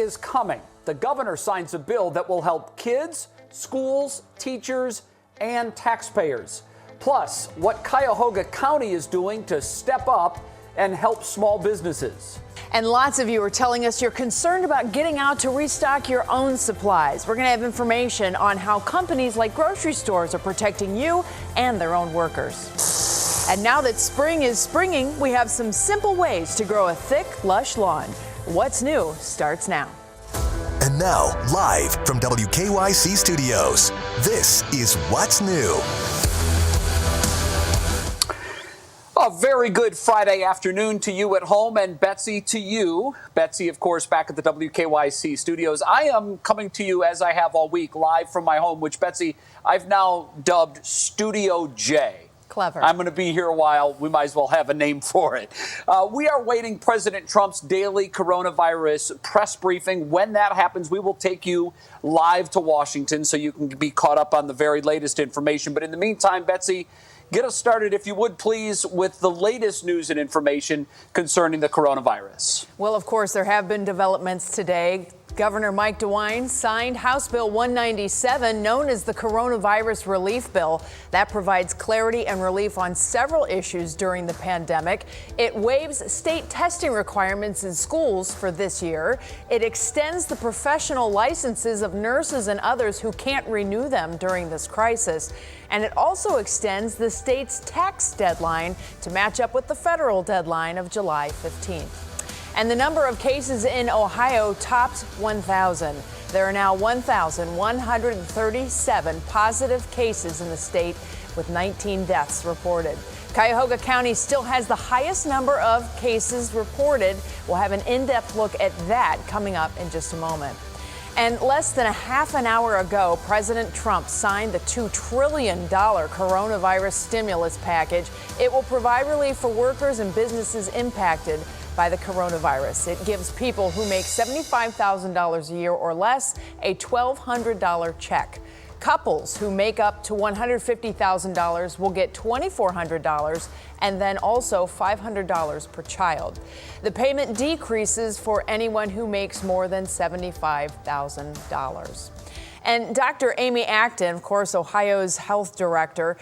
is coming. The governor signs a bill that will help kids, schools, teachers, and taxpayers. Plus, what Cuyahoga County is doing to step up and help small businesses. And lots of you are telling us you're concerned about getting out to restock your own supplies. We're going to have information on how companies like grocery stores are protecting you and their own workers. And now that spring is springing, we have some simple ways to grow a thick, lush lawn. What's new starts now. And now, live from WKYC Studios, this is What's New. A very good Friday afternoon to you at home, and Betsy to you. Betsy, of course, back at the WKYC studios. I am coming to you, as I have all week, live from my home, which, Betsy, I've now dubbed Studio J. Clever. I'm going to be here a while. We might as well have a name for it. We are waiting President Trump's daily coronavirus press briefing. When that happens, we will take you live to Washington so you can be caught up on the very latest information. But in the meantime, Betsy, get us started, if you would, please, with the latest news and information concerning the coronavirus. Well, of course, there have been developments today. Governor Mike DeWine signed House Bill 197, known as the Coronavirus Relief Bill. That provides clarity and relief on several issues during the pandemic. It waives state testing requirements in schools for this year. It extends the professional licenses of nurses and others who can't renew them during this crisis. And it also extends the state's tax deadline to match up with the federal deadline of July 15th. And the number of cases in Ohio topped 1,000. There are now 1,137 positive cases in the state, with 19 deaths reported. Cuyahoga County still has the highest number of cases reported. We'll have an in-depth look at that coming up in just a moment. And less than a half an hour ago, President Trump signed the $2 trillion coronavirus stimulus package. It will provide relief for workers and businesses impacted by the coronavirus. It gives people who make $75,000 a year or less a $1,200 check. Couples who make up to $150,000 will get $2,400 and then also $500 per child. The payment decreases for anyone who makes more than $75,000. And Dr. Amy Acton, of course, Ohio's health director,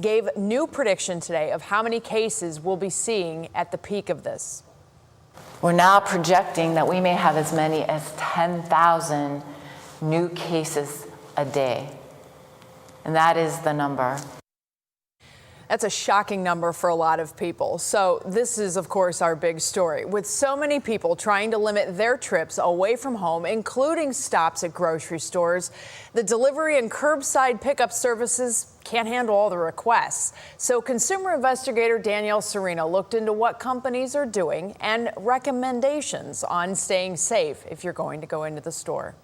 gave new prediction today of how many cases we'll be seeing at the peak of this. We're now projecting that we may have as many as 10,000 new cases a day. And that is the number. That's a shocking number for a lot of people. So this is, of course, our big story. With so many people trying to limit their trips away from home, including stops at grocery stores, the delivery and curbside pickup services can't handle all the requests. So consumer investigator Danielle Serino looked into what companies are doing and recommendations on staying safe if you're going to go into the store.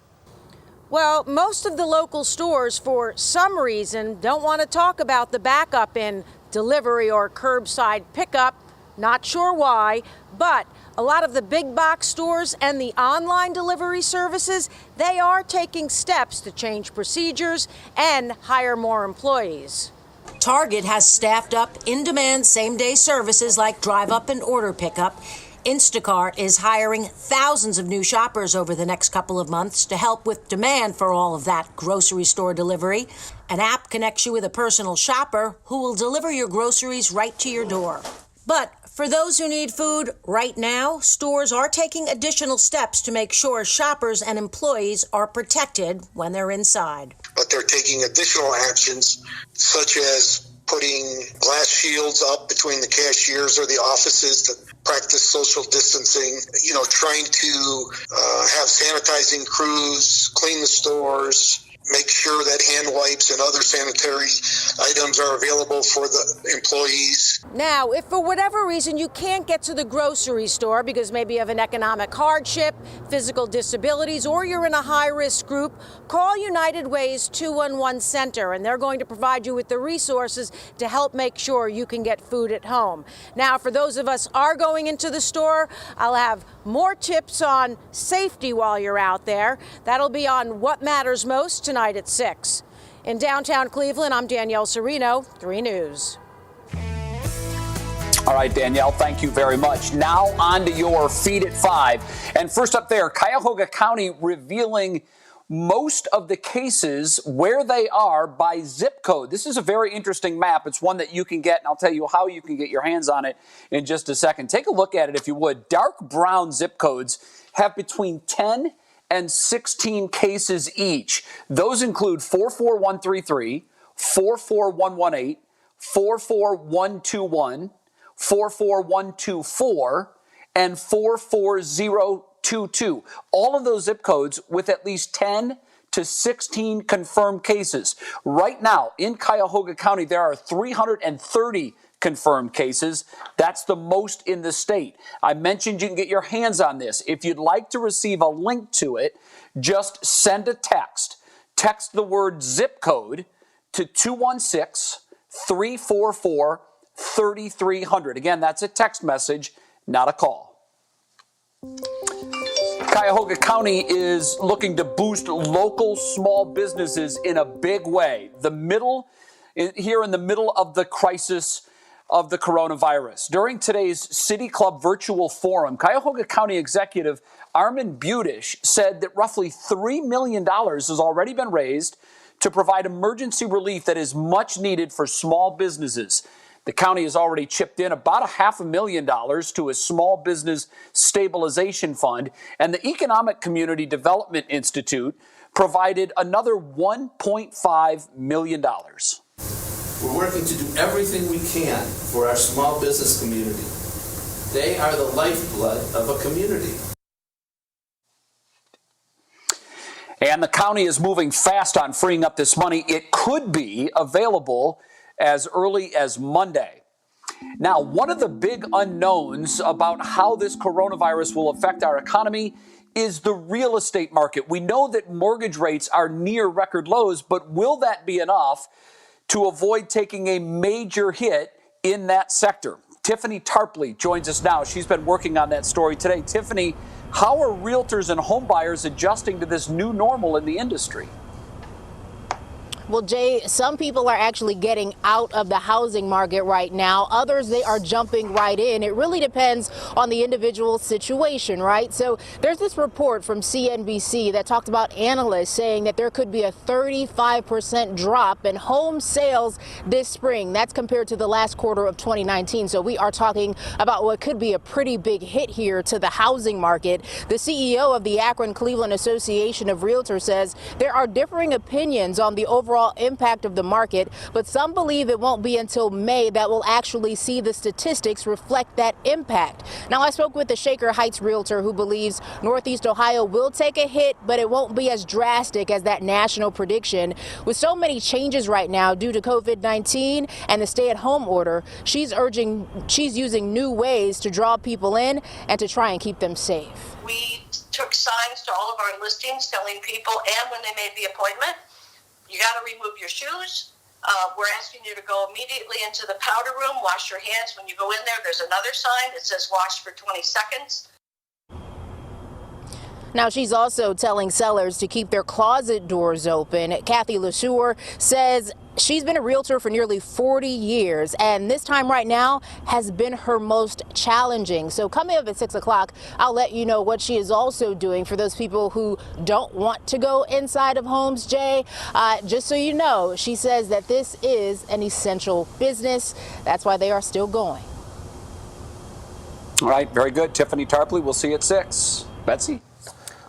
Well, most of the local stores, for some reason, don't want to talk about the backup in delivery or curbside pickup. Not sure why, but a lot of the big box stores and the online delivery services, they are taking steps to change procedures and hire more employees. Target has staffed up in-demand same-day services like drive-up and order pickup. Instacart is hiring thousands of new shoppers over the next couple of months to help with demand for all of that grocery store delivery. An app connects you with a personal shopper who will deliver your groceries right to your door. But for those who need food right now, stores are taking additional steps to make sure shoppers and employees are protected when they're inside. But they're taking additional actions, such as putting glass shields up between the cashiers or the offices to practice social distancing, trying to have sanitizing crews, clean the stores, make sure that hand wipes and other sanitary items are available for the employees. Now, if for whatever reason you can't get to the grocery store because maybe you have an economic hardship, physical disabilities, or you're in a high-risk group, call United Way's 211 Center, and they're going to provide you with the resources to help make sure you can get food at home. Now, for those of us are going into the store, I'll have more tips on safety while you're out there. That'll be on What Matters Most tonight at 6. In downtown Cleveland, I'm Danielle Serino, 3 News. All right, Danielle, thank you very much. Now on to your Feed at 5. And first up there, Cuyahoga County revealing most of the cases where they are by zip code. This is a very interesting map. It's one that you can get, and I'll tell you how you can get your hands on it in just a second. Take a look at it if you would. Dark brown zip codes have between 10 and 16 cases each. Those include 44133, 44118, 44121, 44124, and 44022. All of those zip codes with at least 10 to 16 confirmed cases. Right now in Cuyahoga County, there are 330 confirmed cases. That's the most in the state. I mentioned you can get your hands on this. If you'd like to receive a link to it, just send a text. Text the word zip code to 216-344-3300. Again, that's a text message, not a call. Cuyahoga County is looking to boost local small businesses in a big way. Here in the middle of the crisis of the coronavirus. During today's City Club virtual forum, Cuyahoga County Executive Armin Budish said that roughly $3 million has already been raised to provide emergency relief that is much needed for small businesses. The county has already chipped in about $500,000 to a small business stabilization fund, and the Economic Community Development Institute provided another $1.5 million. We're working to do everything we can for our small business community. They are the lifeblood of a community. And the county is moving fast on freeing up this money. It could be available as early as Monday. Now, one of the big unknowns about how this coronavirus will affect our economy is the real estate market. We know that mortgage rates are near record lows, but will that be enough to avoid taking a major hit in that sector? Tiffany Tarpley joins us now. She's been working on that story today. Tiffany, how are realtors and home buyers adjusting to this new normal in the industry? Well, Jay, some people are actually getting out of the housing market right now. Others, they are jumping right in. It really depends on the individual situation, right? So there's this report from CNBC that talked about analysts saying that there could be a 35% drop in home sales this spring. That's compared to the last quarter of 2019. So we are talking about what could be a pretty big hit here to the housing market. The CEO of the Akron-Cleveland Association of Realtors says there are differing opinions on the overall impact of the market, but some believe it won't be until May that we'll actually see the statistics reflect that impact. Now, I spoke with the Shaker Heights realtor who believes Northeast Ohio will take a hit, but it won't be as drastic as that national prediction. With so many changes right now due to COVID-19 and the stay-at-home order, she's using new ways to draw people in and to try and keep them safe. We took signs to all of our listings telling people, and when they made the appointment, you got to remove your shoes. We're asking you to go immediately into the powder room, wash your hands. When you go in there, there's another sign that says wash for 20 seconds. Now, she's also telling sellers to keep their closet doors open. Kathy LeSueur says she's been a realtor for nearly 40 years, and this time right now has been her most challenging. So coming up at 6 o'clock, I'll let you know what she is also doing for those people who don't want to go inside of homes, Jay. Just so you know, she says that this is an essential business. That's why they are still going. All right, very good. Tiffany Tarpley, we'll see you at 6. Betsy?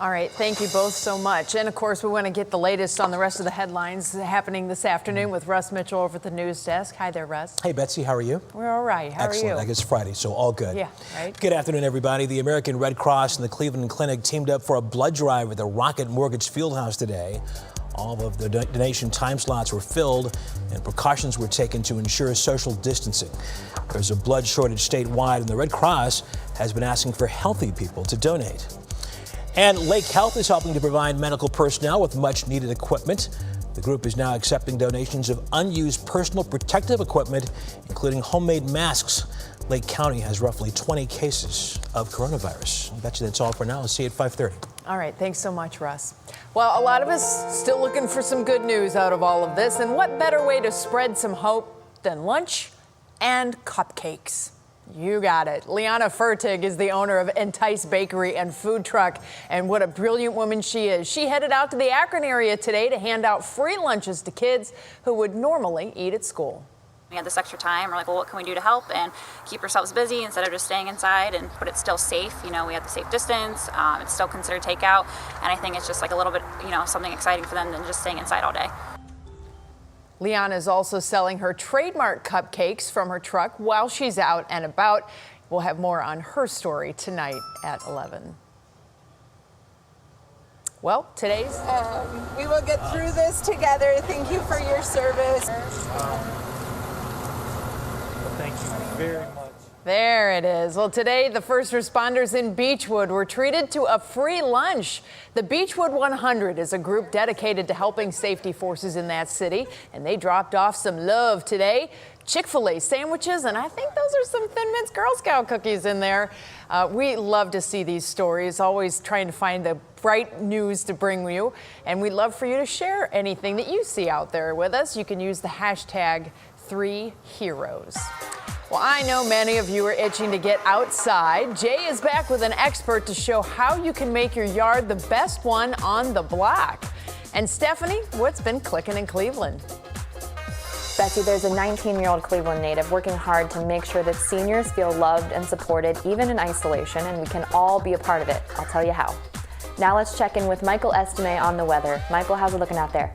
All right, thank you both so much. And of course, we want to get the latest on the rest of the headlines happening this afternoon with Russ Mitchell over at the news desk. Hi there, Russ. Hey, Betsy, how are you? We're all right. How Excellent. are you? I guess Friday, so all good. Yeah, right. Good afternoon, everybody. The American Red Cross and the Cleveland Clinic teamed up for a blood drive at the Rocket Mortgage Fieldhouse today. All of the donation time slots were filled and precautions were taken to ensure social distancing. There's a blood shortage statewide, and the Red Cross has been asking for healthy people to donate. And Lake Health is helping to provide medical personnel with much needed equipment. The group is now accepting donations of unused personal protective equipment, including homemade masks. Lake County has roughly 20 cases of coronavirus. I bet you that's all for now. I'll see you at 5:30. All right, thanks so much, Russ. Well, a lot of us still looking for some good news out of all of this, and what better way to spread some hope than lunch and cupcakes? You got it. Liana Fertig is the owner of Entice Bakery and Food Truck, and what a brilliant woman she is. She headed out to the Akron area today to hand out free lunches to kids who would normally eat at school. We had this extra time. We're like, well, what can we do to help and keep ourselves busy instead of just staying inside? But it's still safe. You know, we have the safe distance. It's still considered takeout. And I think it's just like a little bit, you know, something exciting for them than just staying inside all day. Liana is also selling her trademark cupcakes from her truck while she's out and about. We'll have more on her story tonight at 11. Well, today's... we will get through this together. Thank you for your service. Thank you very much. There it is. Well, today, the first responders in Beechwood were treated to a free lunch. The Beechwood 100 is a group dedicated to helping safety forces in that city, and they dropped off some love today. Chick-fil-A sandwiches, and I think those are some Thin Mints Girl Scout cookies in there. We love to see these stories, always trying to find the bright news to bring you, and we'd love for you to share anything that you see out there with us. You can use the hashtag 3Heroes. Well, I know many of you are itching to get outside. Jay is back with an expert to show how you can make your yard the best one on the block. And Stephanie, what's been clicking in Cleveland? Betsy, there's a 19-year-old Cleveland native working hard to make sure that seniors feel loved and supported, even in isolation, and we can all be a part of it. I'll tell you how. Now let's check in with Michael Estime on the weather. Michael, how's it looking out there?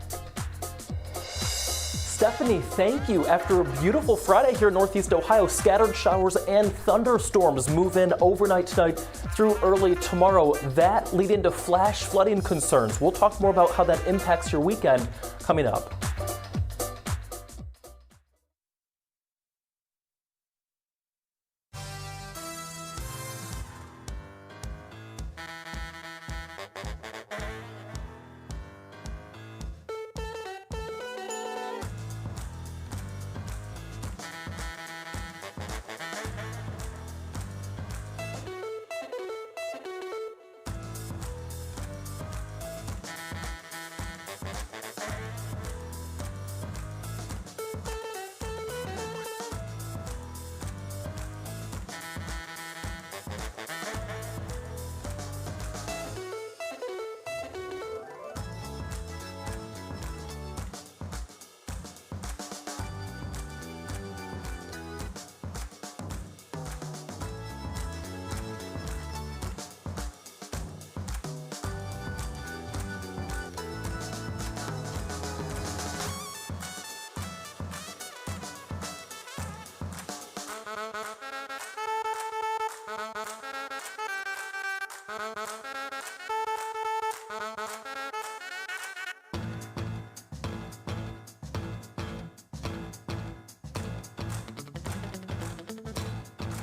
Stephanie, thank you. After a beautiful Friday here in Northeast Ohio, scattered showers and thunderstorms move in overnight tonight through early tomorrow. That lead into flash flooding concerns. We'll talk more about how that impacts your weekend coming up.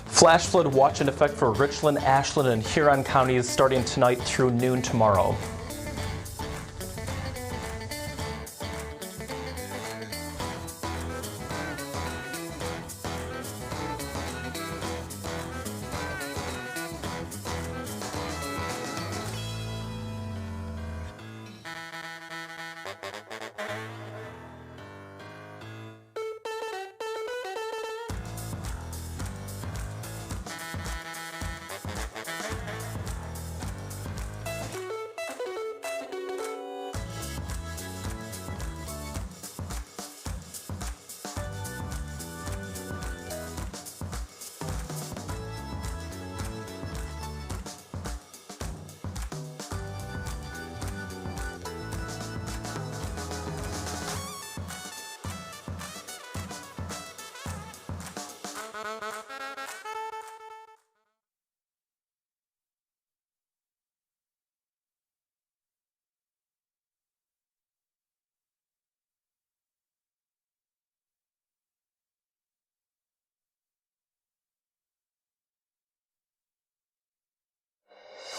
Flash flood watch in effect for Richland, Ashland, and Huron counties starting tonight through noon tomorrow.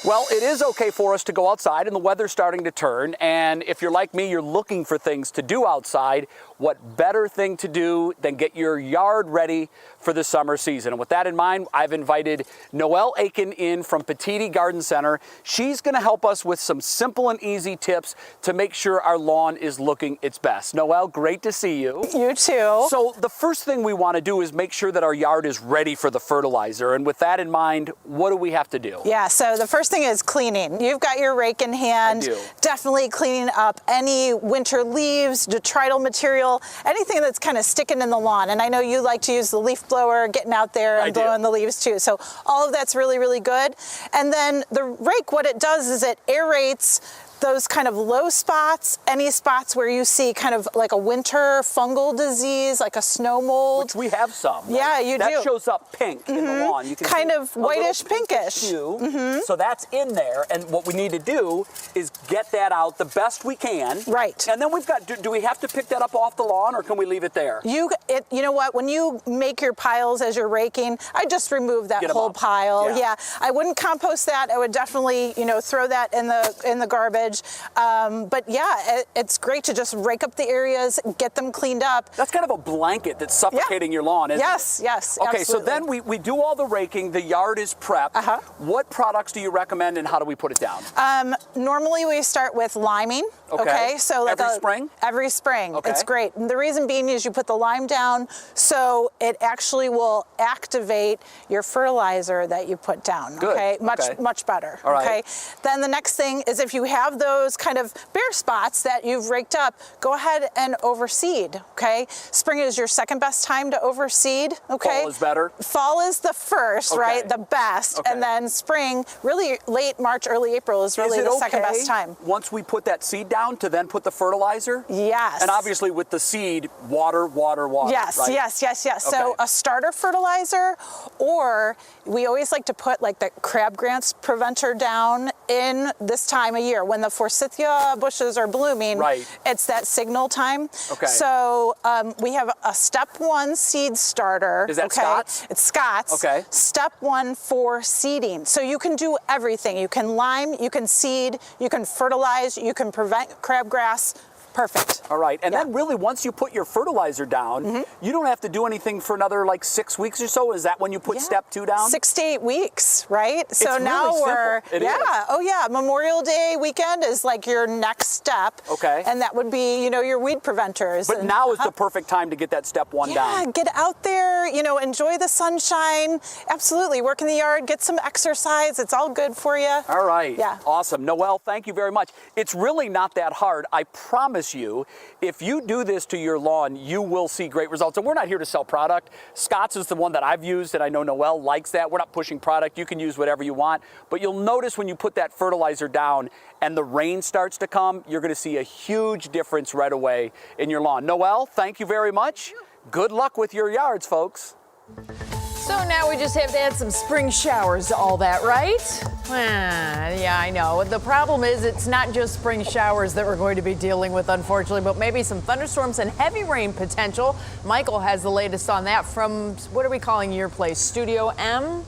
Well, it is okay for us to go outside, and the weather's starting to turn. And if you're like me, you're looking for things to do outside. What better thing to do than get your yard ready for the summer season? And with that in mind, I've invited Noelle Aiken in from Petiti Garden Center. She's going to help us with some simple and easy tips to make sure our lawn is looking its best. Noelle, great to see you. You too. So the first thing we want to do is make sure that our yard is ready for the fertilizer. And with that in mind, what do we have to do? Yeah, so the first thing is cleaning. You've got your rake in hand. I do. Definitely cleaning up any winter leaves, detrital material, anything that's kind of sticking in the lawn. And I know you like to use the leaf blower, getting out there and blowing the leaves too. So all of that's really, really good. And then the rake, what it does is it aerates those kind of low spots, any spots where you see kind of like a winter fungal disease, like a snow mold. Which we have some. Right? Yeah, you do. That shows up pink in the lawn. You can kind see of whitish, pinkish. Hue. So that's in there, and what we need to do is get that out the best we can. Right. And then we've got, do we have to pick that up off the lawn, or can we leave it there? You know what, when you make your piles as you're raking, I just remove that whole pile. Yeah, I wouldn't compost that. I would definitely, throw that in the garbage. But yeah, it's great to just rake up the areas, get them cleaned up. That's kind of a blanket that's suffocating your lawn, isn't it? Yes, okay, absolutely. so then we do all the raking, the yard is prepped. What products do you recommend, and how do we put it down? Normally we start with liming. Okay, so like every spring? Every spring. Okay. It's great. And the reason being is you put the lime down so it actually will activate your fertilizer that you put down. Good. Okay, much better. All right. Okay. Then the next thing is if you have those kind of bare spots that you've raked up, go ahead and overseed. Okay. Spring is your second best time to overseed. Okay. Fall is better. Fall is the first, right? The best. Okay. And then spring, really late March, early April is really the second best time. Once we put that seed down to then put the fertilizer? Yes. And obviously with the seed, water. Yes, right? yes. Okay. So a starter fertilizer, or we always like to put like the crabgrass preventer down in this time of year when the forsythia bushes are blooming. Right. It's that signal time. Okay. So we have a step 1 seed starter. Is that Scott's? It's Scott's. Okay. Step 1 for seeding. So you can do everything. You can lime, you can seed, you can fertilize, you can prevent crabgrass. Perfect. All right, and then really once you put your fertilizer down, you don't have to do anything for another like 6 weeks or so. Is that when you put step 2 down? 6 to 8 weeks, right? It's So now really we're simple. It is. Oh yeah, Memorial Day weekend is like your next step. Okay. And that would be, your weed preventers. But now is the perfect time to get that step 1 down. Yeah, get out there, enjoy the sunshine. Absolutely, work in the yard, get some exercise. It's all good for you. All right. Yeah. Awesome. Noelle, thank you very much. It's really not that hard. I promise you, if you do this to your lawn, you will see great results. And we're not here to sell product. Scott's is the one that I've used, and I know Noelle likes that. We're not pushing product. You can use whatever you want. But you'll notice when you put that fertilizer down and the rain starts to come, you're going to see a huge difference right away in your lawn. Noelle, thank you very much. Good luck with your yards, folks. So now we just have to add some spring showers to all that, right? Yeah, I know. The problem is it's not just spring showers that we're going to be dealing with, unfortunately, but maybe some thunderstorms and heavy rain potential. Michael has the latest on that from, what are we calling your place, Studio M?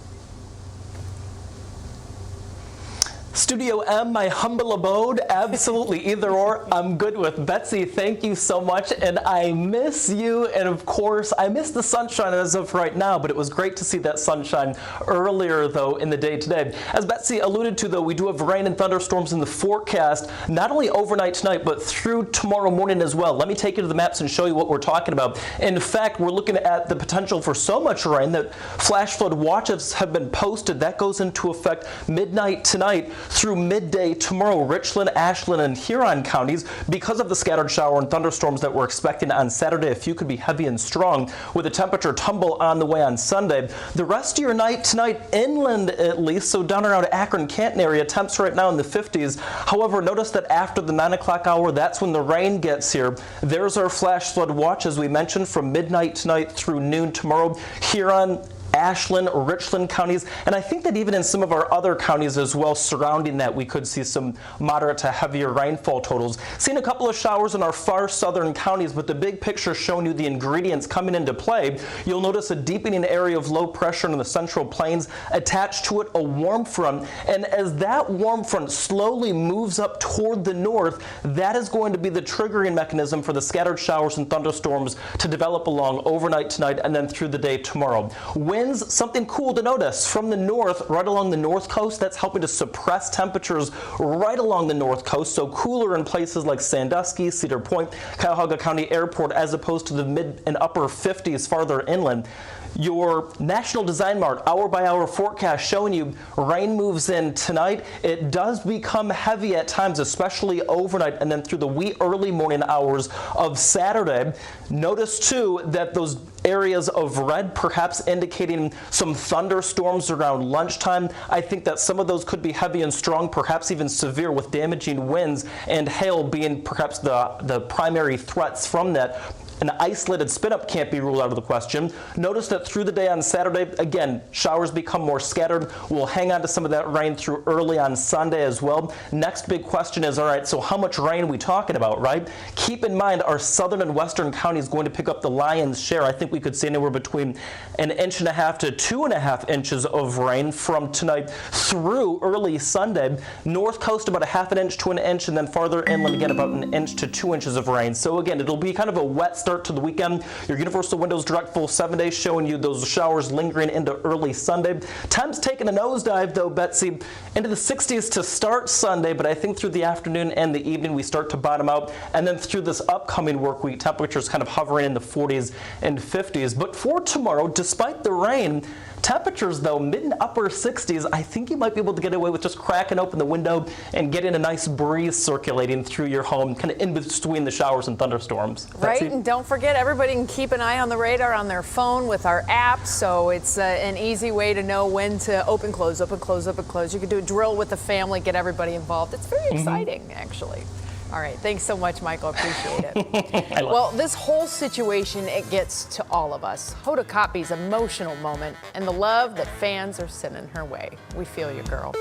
Studio M, my humble abode, absolutely either or. I'm good with Betsy. Thank you so much, and I miss you. And of course, I miss the sunshine as of right now, but it was great to see that sunshine earlier, though, in the day today. As Betsy alluded to, though, we do have rain and thunderstorms in the forecast, not only overnight tonight, but through tomorrow morning as well. Let me take you to the maps and show you what we're talking about. In fact, we're looking at the potential for so much rain that flash flood watches have been posted. That goes into effect midnight tonight through midday tomorrow. Richland, Ashland, and Huron counties, because of the scattered shower and thunderstorms that we're expecting on Saturday. A few could be heavy and strong, with a temperature tumble on the way on Sunday. The rest of your night tonight, inland at least, so down around Akron, Canton area, temps right now in the 50s. However, notice that after the 9 o'clock hour, that's when the rain gets here. There's our flash flood watch, as we mentioned, from midnight tonight through noon tomorrow. Huron, Ashland, Richland counties, and I think that even in some of our other counties as well surrounding that, we could see some moderate to heavier rainfall totals. Seeing a couple of showers in our far southern counties, but the big picture showing you the ingredients coming into play. You'll notice a deepening area of low pressure in the central plains, attached to it a warm front, and as that warm front slowly moves up toward the north, that is going to be the triggering mechanism for the scattered showers and thunderstorms to develop along overnight tonight and then through the day tomorrow. Winds, something cool to notice, from the north, right along the north coast. That's helping to suppress temperatures right along the north coast, so cooler in places like Sandusky, Cedar Point, Cuyahoga County Airport, as opposed to the mid and upper 50s farther inland. Your National Design Mart hour-by-hour forecast showing you rain moves in tonight. It does become heavy at times, especially overnight and then through the wee early morning hours of Saturday. Notice, too, that those areas of red perhaps indicating some thunderstorms around lunchtime. I think that some of those could be heavy and strong, perhaps even severe, with damaging winds and hail being perhaps the primary threats from that. An isolated spin-up can't be ruled out of the question. Notice that through the day on Saturday, again, showers become more scattered. We'll hang on to some of that rain through early on Sunday as well. Next big question is, all right, so how much rain are we talking about, right? Keep in mind, our southern and western counties going to pick up the lion's share. I think we could see anywhere between 1.5 to 2.5 inches of rain from tonight through early Sunday. North coast about 1/2 inch to 1 inch, and then farther inland again about 1 inch to 2 inches of rain. So again, it'll be kind of a wet start to the weekend. Your Universal Windows Direct full 7 days showing you those showers lingering into early Sunday. Temps taking a nosedive though, Betsy, into the 60s to start Sunday, but I think through the afternoon and the evening we start to bottom out, and then through this upcoming work week, temperatures kind of hovering in the 40s and 50s. But for tomorrow, despite the rain, temperatures though mid and upper 60s. I think you might be able to get away with just cracking open the window and getting a nice breeze circulating through your home, kind of in between the showers and thunderstorms. Right, Betsy? and don't forget, everybody can keep an eye on the radar on their phone with our app, so it's an easy way to know when to open, close, open, close, open, close. You can do a drill with the family, get everybody involved. It's very exciting, actually. All right, thanks so much, Michael. Appreciate it. Well, this whole situation, it gets to all of us. Hoda Kotb's emotional moment and the love that fans are sending her way. We feel you, girl.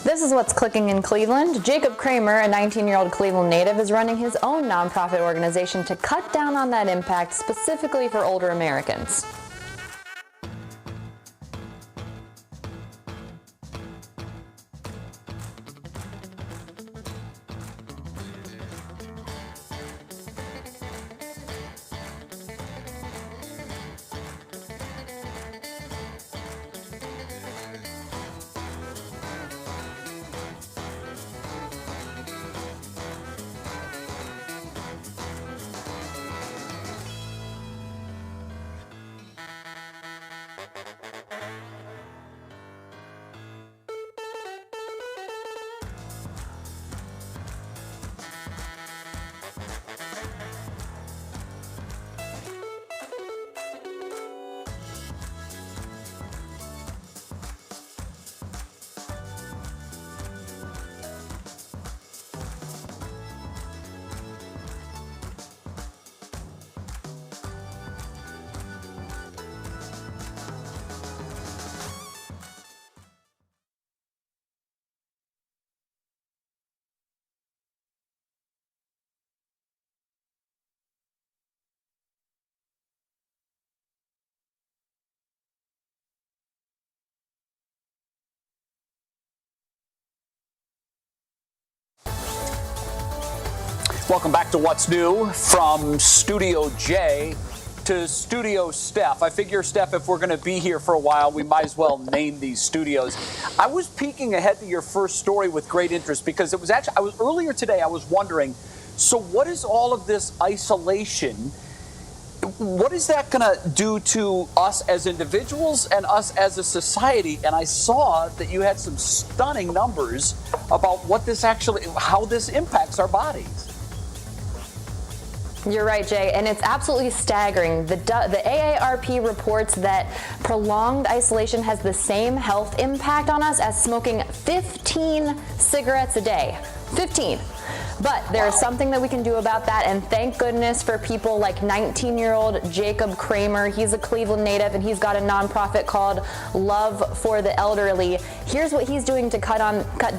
This is what's clicking in Cleveland. Jacob Kramer, a 19-year-old Cleveland native, is running his own nonprofit organization to cut down on that impact, specifically for older Americans. Welcome back to What's New from Studio J to Studio Steph. I figure, Steph, if we're going to be here for a while, we might as well name these studios. I was peeking ahead to your first story with great interest because it was actually, earlier today, I was wondering, so what is all of this isolation? What is that going to do to us as individuals and us as a society? And I saw that you had some stunning numbers about what this actually, how this impacts our bodies. You're right, Jay, and it's absolutely staggering. The AARP reports that prolonged isolation has the same health impact on us as smoking 15 cigarettes a day. 15. But there is something that we can do about that, and thank goodness for people like 19-year-old Jacob Kramer. He's a Cleveland native, and he's got a nonprofit called Love for the Elderly. Here's what he's doing to cut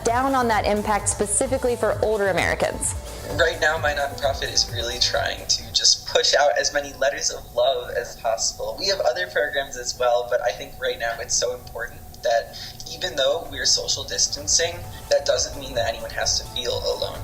down on that impact specifically for older Americans. Right now, my nonprofit is really trying to just push out as many letters of love as possible. We have other programs as well, but I think right now it's so important that even though we're social distancing, that doesn't mean that anyone has to feel alone.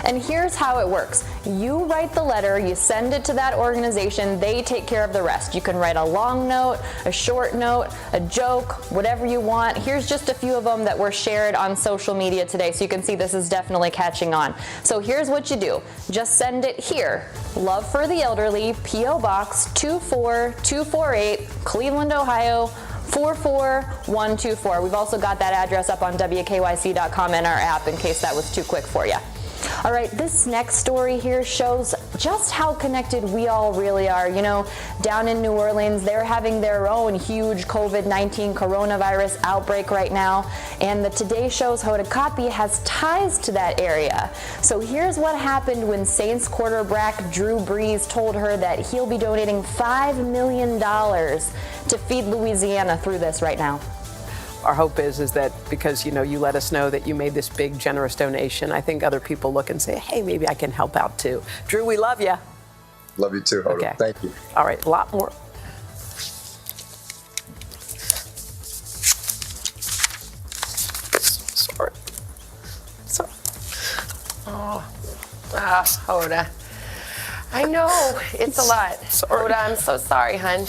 And here's how it works. You write the letter, you send it to that organization, they take care of the rest. You can write a long note, a short note, a joke, whatever you want. Here's just a few of them that were shared on social media today, so you can see this is definitely catching on. So here's what you do. Just send it here. Love for the Elderly, P.O. Box 24248, Cleveland, Ohio 44124. We've also got that address up on WKYC.com in our app in case that was too quick for you. All right, this next story here shows just how connected we all really are. You know, down in New Orleans, they're having their own huge COVID-19 coronavirus outbreak right now, and the Today Show's Hoda Kotb has ties to that area. So here's what happened when Saints quarterback Drew Brees told her that he'll be donating $5 million to feed Louisiana through this right now. Our hope is that because, you know, you let us know that you made this big, generous donation, I think other people look and say, hey, maybe I can help out too. Drew, we love you. Love you too, Hoda. Okay. Thank you. All right, a lot more. Sorry. Hoda. I know, it's a lot. Sorry. Hoda, I'm so sorry, hun.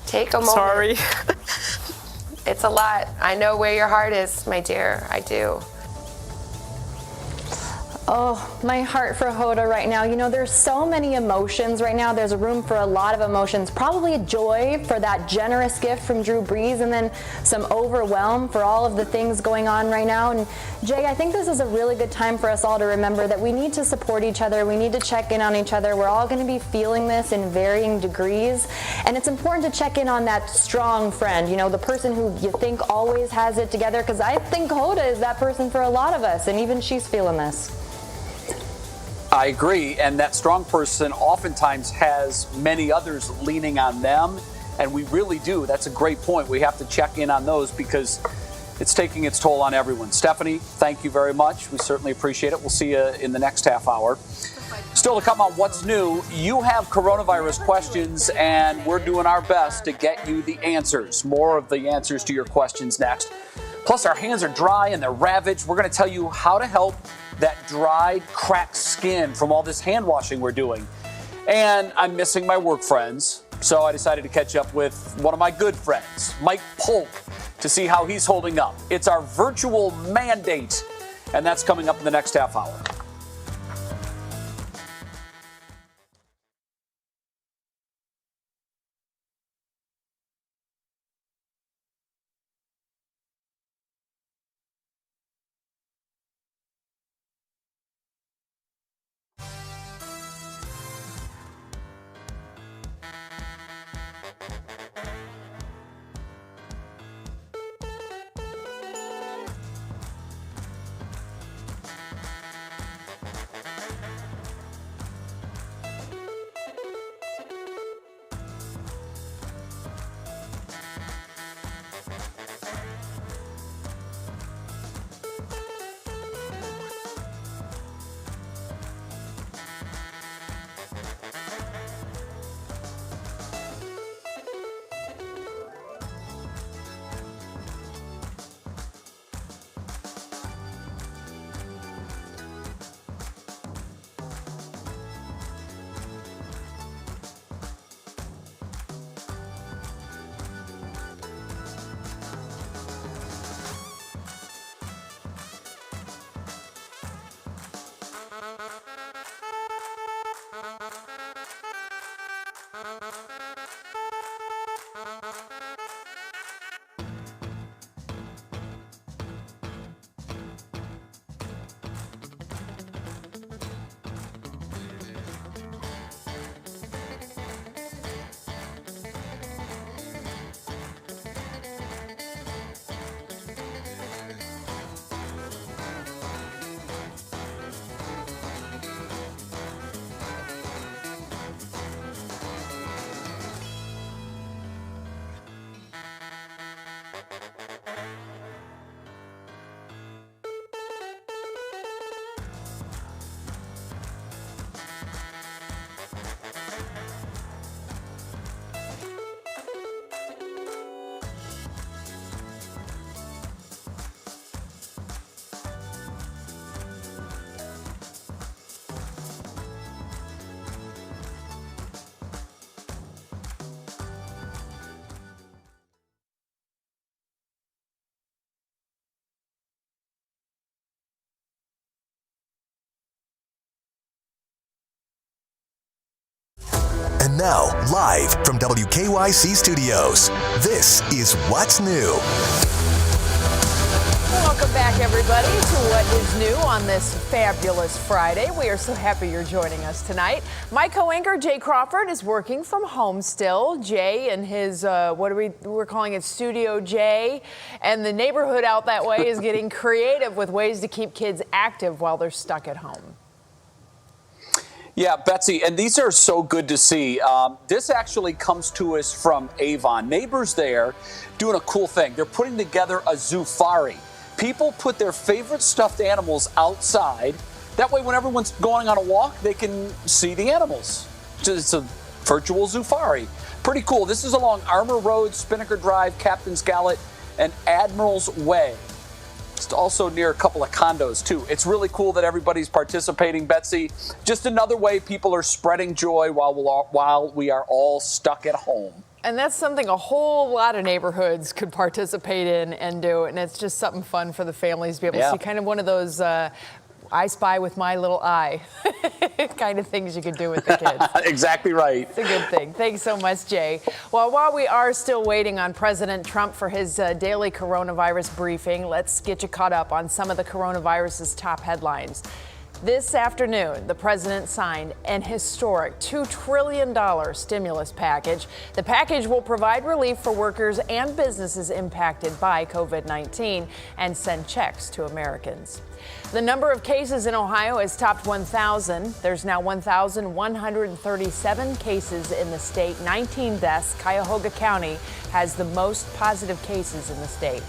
Take a moment. Sorry. It's a lot. I know where your heart is, my dear. I do. Oh, my heart for Hoda right now. You know, there's so many emotions right now. There's a room for a lot of emotions. Probably joy for that generous gift from Drew Brees, and then some overwhelm for all of the things going on right now. And Jay, I think this is a really good time for us all to remember that we need to support each other. We need to check in on each other. We're all going to be feeling this in varying degrees. And it's important to check in on that strong friend, you know, the person who you think always has it together, because I think Hoda is that person for a lot of us, and even she's feeling this. I agree, and that strong person oftentimes has many others leaning on them, and we really do. That's a great point. We have to check in on those because it's taking its toll on everyone. Stephanie, thank you very much. We certainly appreciate it. We'll see you in the next half hour. Still to come on What's New, you have coronavirus questions, and we're doing our best to get you the answers. More of the answers to your questions next. Plus, our hands are dry and they're ravaged. We're going to tell you how to help that dried, cracked skin from all this hand washing we're doing. And I'm missing my work friends, so I decided to catch up with one of my good friends, Mike Polk, to see how he's holding up. It's our virtual mandate, and that's coming up in the next half hour. And now, live from WKYC Studios, this is What's New. Welcome back, everybody, to What is New on this fabulous Friday. We are so happy you're joining us tonight. My co-anchor, Jay Crawford, is working from home still. Jay and his, we're calling it Studio J. And the neighborhood out that way is getting creative with ways to keep kids active while they're stuck at home. Yeah, Betsy, and these are so good to see. This actually comes to us from Avon. Neighbors there doing a cool thing. They're putting together a zoofari. People put their favorite stuffed animals outside. That way, when everyone's going on a walk, they can see the animals. It's a virtual zoofari. Pretty cool. This is along Armour Road, Spinnaker Drive, Captain's Galley, and Admiral's Way. It's also near a couple of condos, too. It's really cool that everybody's participating, Betsy. Just another way people are spreading joy while we are all stuck at home. And that's something a whole lot of neighborhoods could participate in and do. And it's just something fun for the families to be able to see, kind of one of those I spy with my little eye kind of things you could do with the kids. Exactly right. It's a good thing. Thanks so much, Jay. Well, while we are still waiting on President Trump for his daily coronavirus briefing, let's get you caught up on some of the coronavirus's top headlines. This afternoon, the president signed an historic $2 trillion stimulus package. The package will provide relief for workers and businesses impacted by COVID-19 and send checks to Americans. The number of cases in Ohio has topped 1,000. There's now 1,137 cases in the state, 19 deaths. Cuyahoga County has the most positive cases in the state.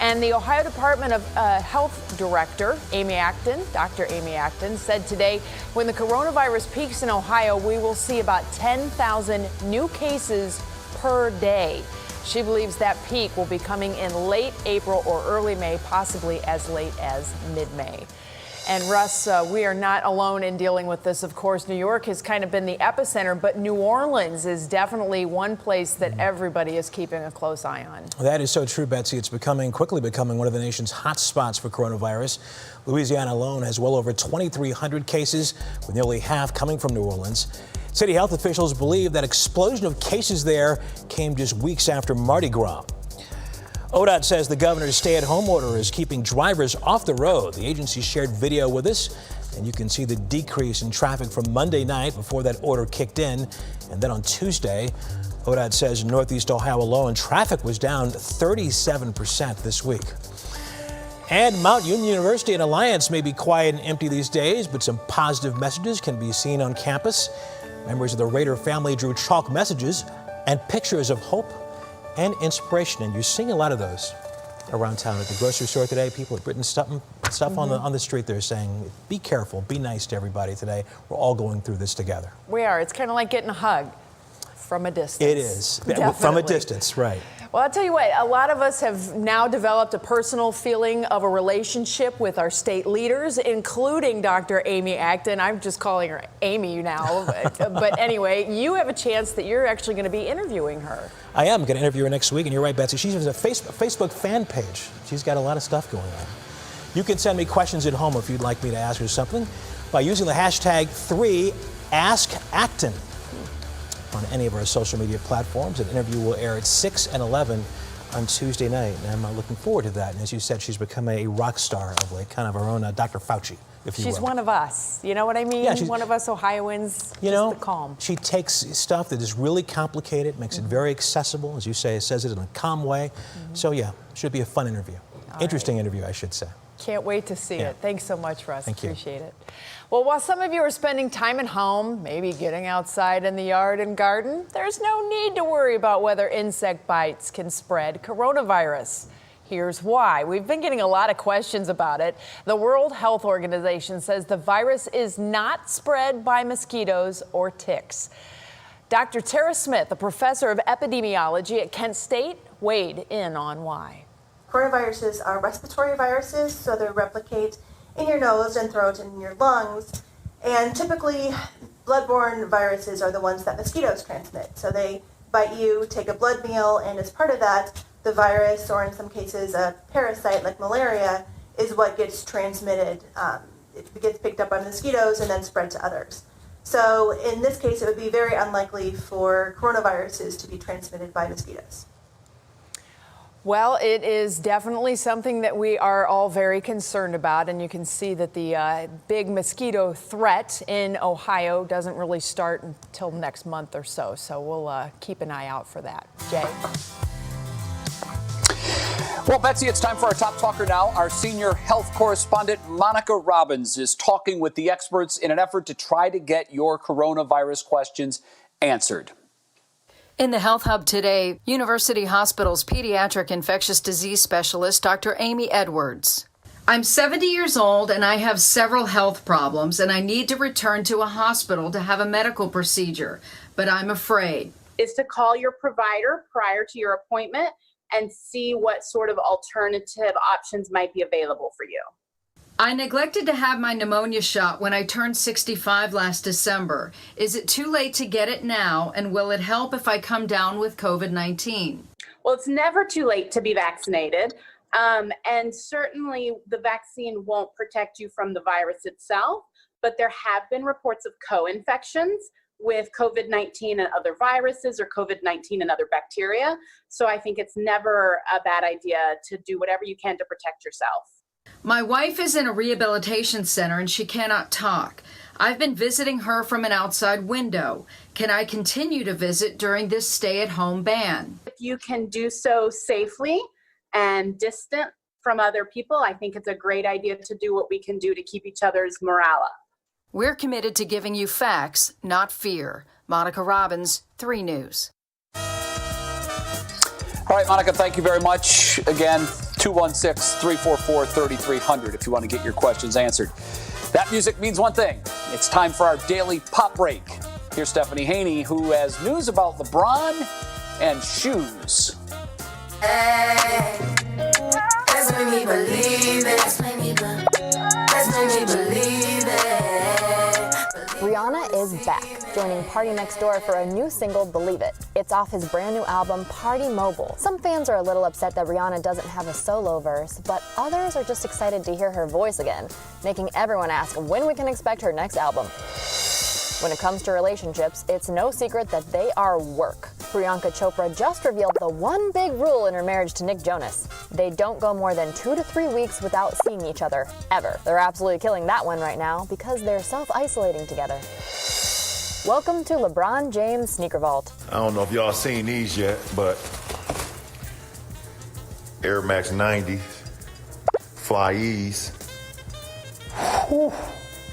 And the Ohio Department of Health Director, Dr. Amy Acton, said today, when the coronavirus peaks in Ohio, we will see about 10,000 new cases per day. She believes that peak will be coming in late April or early May, possibly as late as mid-May. And Russ, we are not alone in dealing with this. Of course, New York has kind of been the epicenter, but New Orleans is definitely one place that everybody is keeping a close eye on. That is so true, Betsy. It's quickly becoming one of the nation's hot spots for coronavirus. Louisiana alone has well over 2,300 cases, with nearly half coming from New Orleans. City health officials believe that explosion of cases there came just weeks after Mardi Gras. ODOT says the governor's stay-at-home order is keeping drivers off the road. The agency shared video with us, and you can see the decrease in traffic from Monday night before that order kicked in. And then on Tuesday, ODOT says in Northeast Ohio alone, traffic was down 37% this week. And Mount Union University and Alliance may be quiet and empty these days, but some positive messages can be seen on campus. Members of the Raider family drew chalk messages and pictures of hope and inspiration, and you're seeing a lot of those around town. At the grocery store today, people have written stuff on the street. They're saying, be careful, be nice to everybody today. We're all going through this together. We are. It's kind of like getting a hug from a distance. It is. From a distance, right. Well, I'll tell you what, a lot of us have now developed a personal feeling of a relationship with our state leaders, including Dr. Amy Acton. I'm just calling her Amy now. But anyway, you have a chance that you're actually going to be interviewing her. I am going to interview her next week, and you're right, Betsy. She has a Facebook fan page. She's got a lot of stuff going on. You can send me questions at home if you'd like me to ask her something by using the hashtag 3AskActon. On any of our social media platforms. An interview will air at 6 and 11 on Tuesday night, and I'm looking forward to that. And as you said, she's become a rock star of like kind of our own Dr. Fauci, if you will. She's one of us. You know what I mean? Yeah, one of us Ohioans. You know, the calm. She takes stuff that is really complicated, makes it very accessible, as you say, says it in a calm way. So yeah, should be a fun interview. Interesting interview, I should say. Can't wait to see it. Thanks so much, Russ. Thank you. Appreciate it. Well, while some of you are spending time at home, maybe getting outside in the yard and garden, there's no need to worry about whether insect bites can spread coronavirus. Here's why. We've been getting a lot of questions about it. The World Health Organization says the virus is not spread by mosquitoes or ticks. Dr. Tara Smith, a professor of epidemiology at Kent State, weighed in on why. Coronaviruses are respiratory viruses, so they replicate in your nose and throat and in your lungs. And typically, bloodborne viruses are the ones that mosquitoes transmit. So they bite you, take a blood meal, and as part of that, the virus, or in some cases a parasite like malaria, is what gets transmitted. It gets picked up by mosquitoes and then spread to others. So in this case, it would be very unlikely for coronaviruses to be transmitted by mosquitoes. Well, it is definitely something that we are all very concerned about, and you can see that the big mosquito threat in Ohio doesn't really start until next month or so. So we'll keep an eye out for that. Jay? Well, Betsy, it's time for our top talker now. Our senior health correspondent, Monica Robbins, is talking with the experts in an effort to try to get your coronavirus questions answered. In the Health Hub today, University Hospital's pediatric infectious disease specialist, Dr. Amy Edwards. I'm 70 years old and I have several health problems and I need to return to a hospital to have a medical procedure, but I'm afraid. Is to call your provider prior to your appointment and see what sort of alternative options might be available for you. I neglected to have my pneumonia shot when I turned 65 last December. Is it too late to get it now, and will it help if I come down with COVID-19? Well, it's never too late to be vaccinated, and certainly the vaccine won't protect you from the virus itself, but there have been reports of co-infections with COVID-19 and other viruses or COVID-19 and other bacteria. So I think it's never a bad idea to do whatever you can to protect yourself. My wife is in a rehabilitation center and she cannot talk. I've been visiting her from an outside window. Can I continue to visit during this stay-at-home ban? If you can do so safely and distant from other people, I think it's a great idea to do what we can do to keep each other's morale up. We're committed to giving you facts, not fear. Monica Robbins, 3 News. All right, Monica, thank you very much. Again, 216-344-3300 if you want to get your questions answered. That music means one thing. It's time for our daily pop break. Here's Stephanie Haney, who has news about LeBron and shoes. Hey, let's make me believe it. Let's make me believe it. Rihanna is back, joining Party Next Door for a new single, Believe It. It's off his brand new album, Party Mobile. Some fans are a little upset that Rihanna doesn't have a solo verse, but others are just excited to hear her voice again, making everyone ask when we can expect her next album. When it comes to relationships, it's no secret that they are work. Priyanka Chopra just revealed the one big rule in her marriage to Nick Jonas. They don't go more than 2 to 3 weeks without seeing each other, ever. They're absolutely killing that one right now because they're self-isolating together. Welcome to LeBron James Sneaker Vault. I don't know if y'all seen these yet, but Air Max 90s, Fly E's. Whew.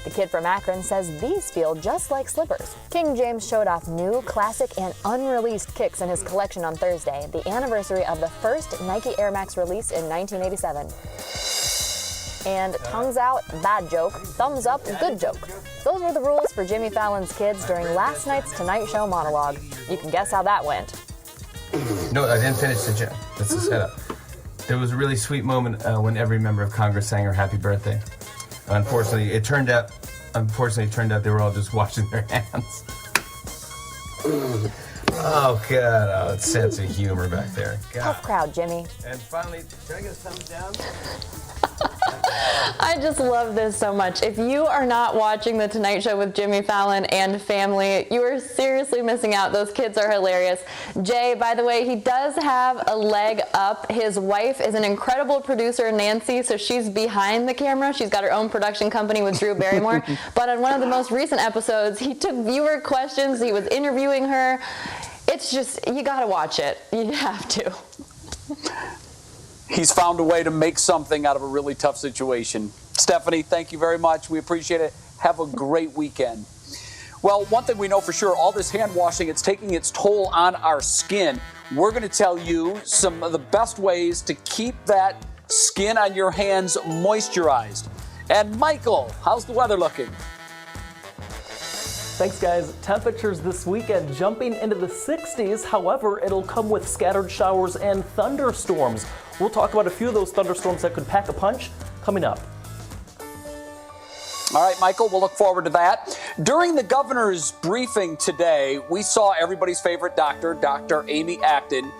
The kid from Akron says these feel just like slippers. King James showed off new, classic, and unreleased kicks in his collection on Thursday, the anniversary of the first Nike Air Max release in 1987. And tongues out, bad joke. Thumbs up, good joke. Those were the rules for Jimmy Fallon's kids during last night's Tonight Show monologue. You can guess how that went. No, I didn't finish the joke. That's the setup. There was a really sweet moment when every member of Congress sang her happy birthday. Unfortunately, it turned out they were all just washing their hands. Oh, God. Oh, that sense of humor back there. God. Tough crowd, Jimmy. And finally, can I get a thumbs down? I just love this so much. If you are not watching The Tonight Show with Jimmy Fallon and family, you are seriously missing out. Those kids are hilarious. Jay, by the way, he does have a leg up. His wife is an incredible producer, Nancy, so she's behind the camera. She's got her own production company with Drew Barrymore. But on one of the most recent episodes, he took viewer questions. He was interviewing her. It's just, you got to watch it. You have to. He's found a way to make something out of a really tough situation. Stephanie, thank you very much. We appreciate it. Have a great weekend. Well, one thing we know for sure, all this hand washing, it's taking its toll on our skin. We're going to tell you some of the best ways to keep that skin on your hands moisturized. And Michael, how's the weather looking? Thanks, guys. Temperatures this weekend jumping into the 60s. However, it'll come with scattered showers and thunderstorms. We'll talk about a few of those thunderstorms that could pack a punch coming up. All right, Michael, we'll look forward to that. During the governor's briefing today, we saw everybody's favorite doctor, Dr. Amy Acton,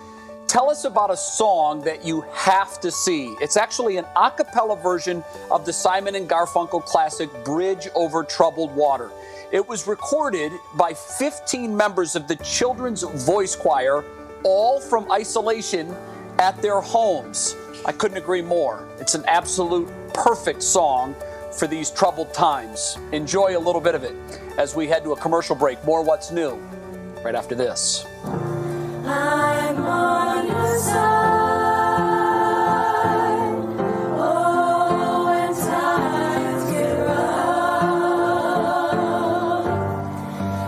tell us about a song that you have to see. It's actually an a cappella version of the Simon and Garfunkel classic Bridge Over Troubled Water. It was recorded by 15 members of the Children's Voice Choir, all from isolation at their homes. I couldn't agree more. It's an absolute perfect song for these troubled times. Enjoy a little bit of it as we head to a commercial break. More What's New right after this. I'm on your side. Oh, when times get rough,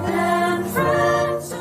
then friends.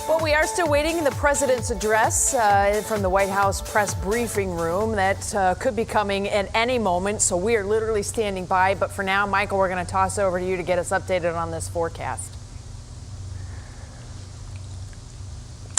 Well, we are still waiting the president's address from the White House press briefing room that could be coming at any moment. So we are literally standing by. But for now, Michael, we're going to toss over to you to get us updated on this forecast.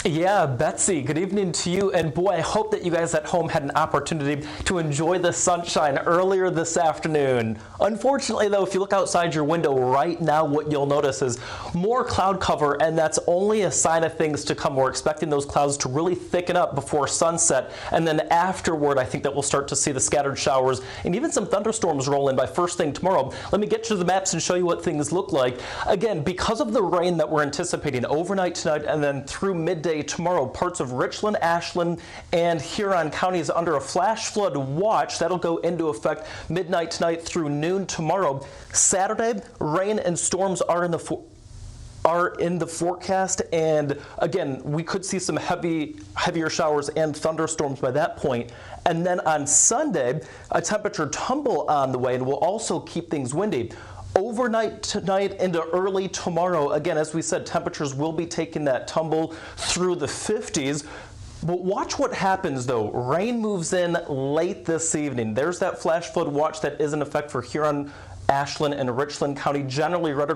Yeah, Betsy, good evening to you. And boy, I hope that you guys at home had an opportunity to enjoy the sunshine earlier this afternoon. Unfortunately, though, if you look outside your window right now, what you'll notice is more cloud cover, and that's only a sign of things to come. We're expecting those clouds to really thicken up before sunset, and then afterward, I think that we'll start to see the scattered showers and even some thunderstorms roll in by first thing tomorrow. Let me get to the maps and show you what things look like. Again, because of the rain that we're anticipating overnight tonight and then through midday tomorrow, parts of Richland, Ashland, and Huron counties under a flash flood watch. That'll go into effect midnight tonight through noon tomorrow. Saturday, rain and storms are in the forecast, and again, we could see some heavier showers and thunderstorms by that point. And then on Sunday, a temperature tumble on the way, and will also keep things windy. Overnight tonight into early tomorrow, again, as we said, temperatures will be taking that tumble through the 50s. But watch what happens, though. Rain moves in late this evening. There's that flash flood watch that is in effect for Huron Ashland and Richland County, generally right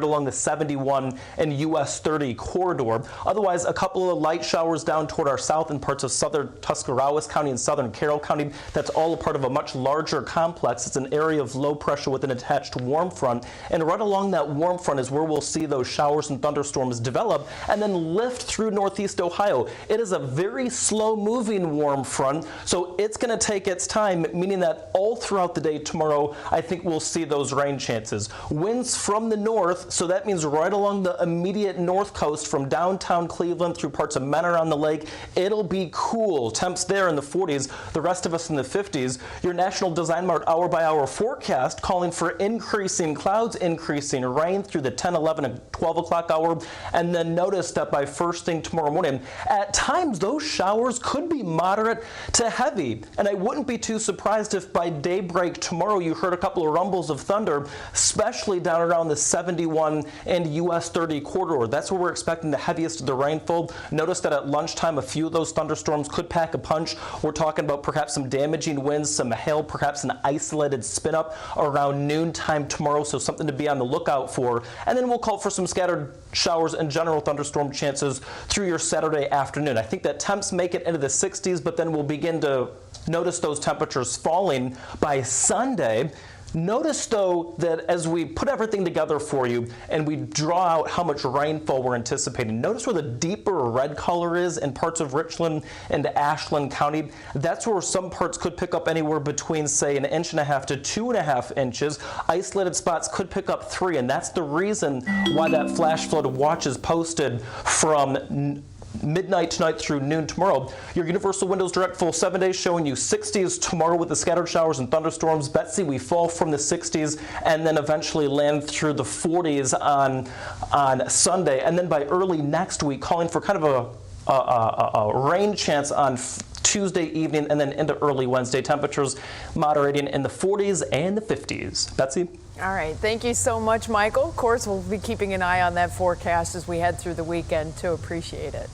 along the 71 and US 30 corridor. Otherwise, a couple of light showers down toward our south in parts of southern Tuscarawas County and southern Carroll County. That's all a part of a much larger complex. It's an area of low pressure with an attached warm front. And right along that warm front is where we'll see those showers and thunderstorms develop and then lift through northeast Ohio. It is a very slow moving warm front, so it's going to take its time, meaning that all throughout the day tomorrow, I think we'll see those rain chances. Winds from the north, so that means right along the immediate north coast from downtown Cleveland through parts of Mentor-on-the-Lake. It'll be cool. Temps there in the 40s, the rest of us in the 50s. Your National Design Mart hour-by-hour forecast calling for increasing clouds, increasing rain through the 10, 11, and 12 o'clock hour. And then notice that by first thing tomorrow morning, at times those showers could be moderate to heavy. And I wouldn't be too surprised if by daybreak tomorrow you heard a couple of rumbles of thunder, especially down around the 71 and US 30 corridor. That's where we're expecting the heaviest of the rainfall. Notice that at lunchtime, a few of those thunderstorms could pack a punch. We're talking about perhaps some damaging winds, some hail, perhaps an isolated spin up around noontime tomorrow, so something to be on the lookout for. And then we'll call for some scattered showers and general thunderstorm chances through your Saturday afternoon. I think that temps make it into the 60s, but then we'll begin to notice those temperatures falling by Sunday. Notice, though, that as we put everything together for you and we draw out how much rainfall we're anticipating, notice where the deeper red color is in parts of Richland and Ashland County. That's where some parts could pick up anywhere between, say, 1.5 to 2.5 inches. Isolated spots could pick up 3, and that's the reason why that flash flood watch is posted from midnight tonight through noon tomorrow. Your Universal Windows Direct full 7 days showing you 60s tomorrow with the scattered showers and thunderstorms. Betsy, we fall from the 60s and then eventually land through the 40s on Sunday. And then by early next week, calling for kind of a rain chance on Tuesday evening and then into early Wednesday. Temperatures moderating in the 40s and the 50s. Betsy? All right. Thank you so much, Michael. Of course, we'll be keeping an eye on that forecast as we head through the weekend to appreciate it.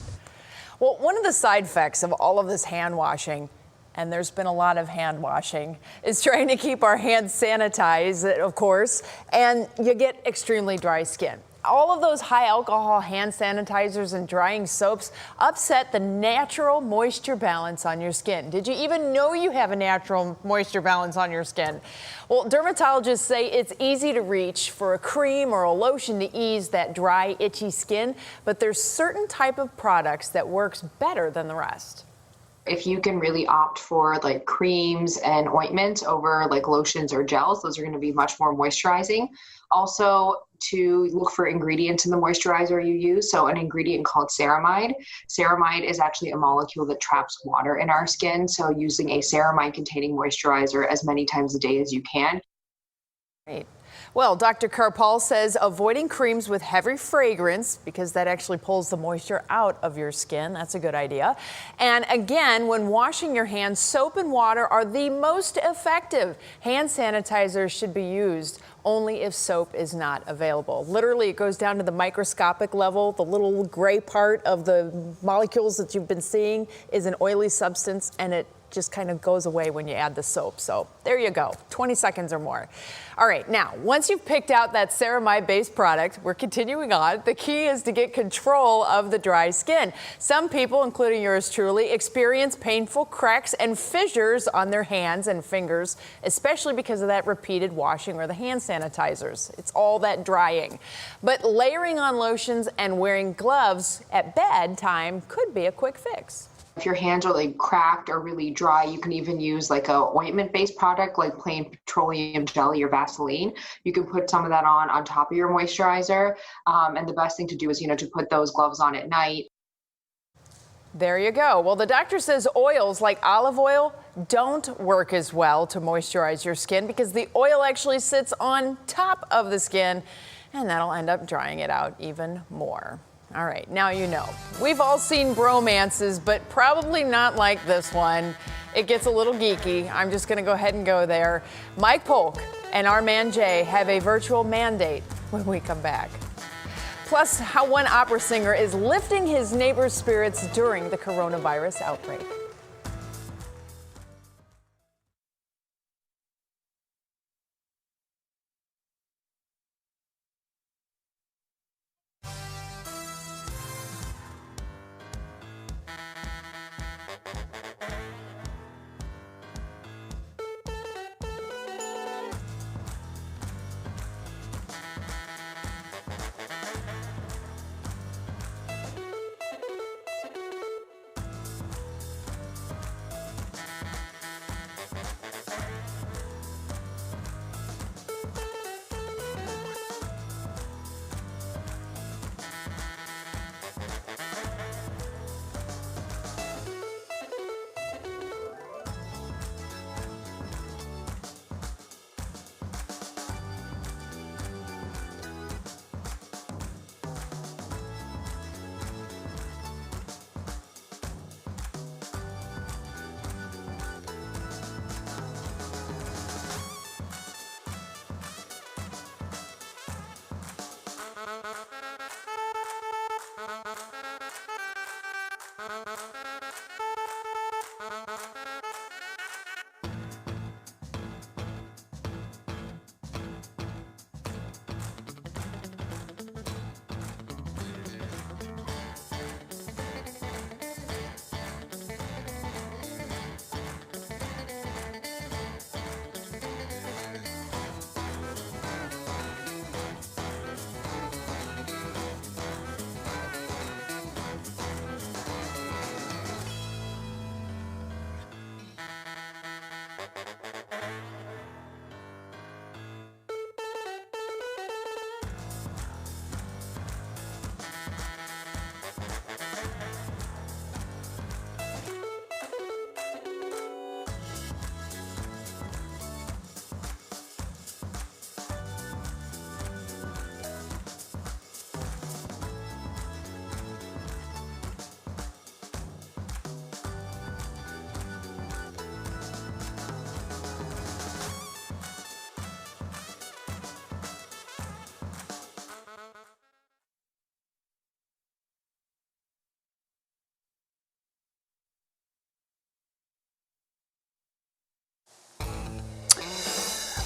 Well, one of the side effects of all of this hand washing, and there's been a lot of hand washing, is trying to keep our hands sanitized, of course, and you get extremely dry skin. All of those high alcohol hand sanitizers and drying soaps upset the natural moisture balance on your skin. Did you even know you have a natural moisture balance on your skin? Well, dermatologists say it's easy to reach for a cream or a lotion to ease that dry, itchy skin, but there's certain type of products that works better than the rest. If you can really opt for like creams and ointments over like lotions or gels, those are going to be much more moisturizing. Also, to look for ingredients in the moisturizer you use. So an ingredient called ceramide. Ceramide is actually a molecule that traps water in our skin. So using a ceramide containing moisturizer as many times a day as you can. Right. Well, Dr. Karpal says avoiding creams with heavy fragrance, because that actually pulls the moisture out of your skin. That's a good idea. And again, when washing your hands, soap and water are the most effective. Hand sanitizers should be used only if soap is not available. Literally, it goes down to the microscopic level. The little gray part of the molecules that you've been seeing is an oily substance, and it just kind of goes away when you add the soap. So there you go, 20 seconds or more. All right, now, once you've picked out that ceramide-based product, we're continuing on. The key is to get control of the dry skin. Some people, including yours truly, experience painful cracks and fissures on their hands and fingers, especially because of that repeated washing or the hand sanitizers. It's all that drying. But layering on lotions and wearing gloves at bedtime could be a quick fix. If your hands are like cracked or really dry, you can even use like a ointment-based product like plain petroleum jelly or Vaseline. You can put some of that on top of your moisturizer. And the best thing to do is, to put those gloves on at night. There you go. Well, the doctor says oils like olive oil don't work as well to moisturize your skin because the oil actually sits on top of the skin, and that'll end up drying it out even more. All right, now you know. We've all seen bromances, but probably not like this one. It gets a little geeky. I'm just going to go ahead and go there. Mike Polk and our man Jay have a virtual mandate when we come back. Plus, how one opera singer is lifting his neighbor's spirits during the coronavirus outbreak.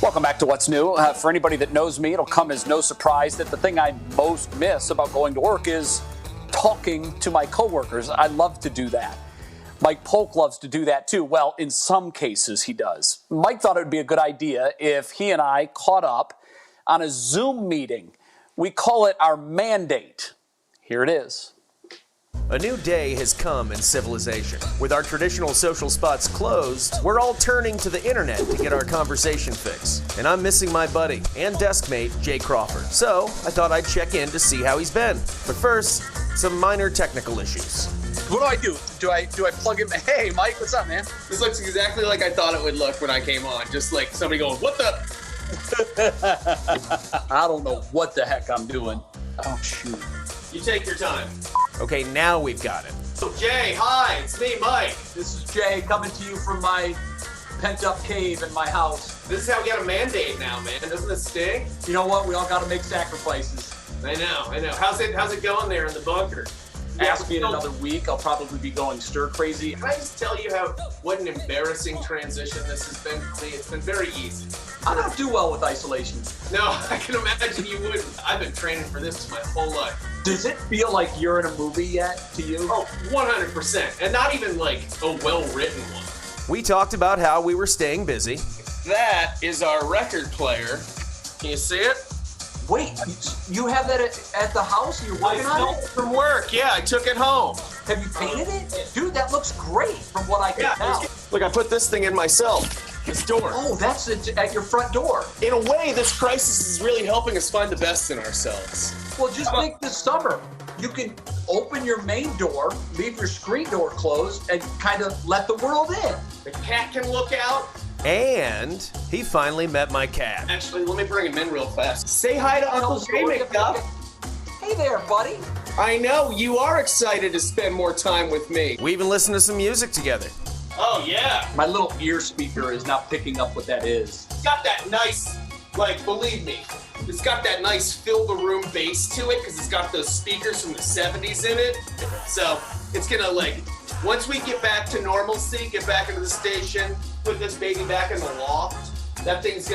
Welcome back to What's New. For anybody that knows me, it'll come as no surprise that the thing I most miss about going to work is talking to my coworkers. I love to do that. Mike Polk loves to do that too. Well, in some cases he does. Mike thought it would be a good idea if he and I caught up on a Zoom meeting. We call it our mandate. Here it is. A new day has come in civilization. With our traditional social spots closed, we're all turning to the internet to get our conversation fix. And I'm missing my buddy and deskmate, Jay Crawford. So I thought I'd check in to see how he's been. But first, some minor technical issues. What do? Do I plug in? Hey, Mike, what's up, man? This looks exactly like I thought it would look when I came on. Just like somebody going, what the? I don't know what the heck I'm doing. Oh, shoot. You take your time. Okay, now we've got it. So Jay, hi, it's me, Mike. This is Jay coming to you from my pent-up cave in my house. This is how we got a mandate now, man. Doesn't this sting? You know what? We all got to make sacrifices. I know. How's it going there in the bunker? Ask me in another week, I'll probably be going stir crazy. Can I just tell you what an embarrassing transition this has been for me? It's been very easy. I don't do well with isolation. No, I can imagine you wouldn't. I've been training for this my whole life. Does it feel like you're in a movie yet to you? Oh, 100%. And not even like a well-written one. We talked about how we were staying busy. That is our record player. Can you see it? Wait, you have that at the house? You're working on it? From work, yeah, I took it home. Have you painted it? Dude, that looks great from what I can tell. Look, I put this thing in myself. This door. Oh, that's at your front door. In a way, this crisis is really helping us find the best in ourselves. Well, just think this summer. You can open your main door, leave your screen door closed, and kind of let the world in. The cat can look out. And he finally met my cat. Actually, let me bring him in real fast. Say hi to Uncle Jay McDuff. Hey there, buddy. I know, you are excited to spend more time with me. We even listened to some music together. Oh, yeah. My little ear speaker is not picking up what that is. It's got that nice, believe me, it's got that nice fill-the-room bass to it because it's got those speakers from the 70s in it. So it's going to, once we get back to normalcy, get back into the station, put this baby back in the loft, that thing's going to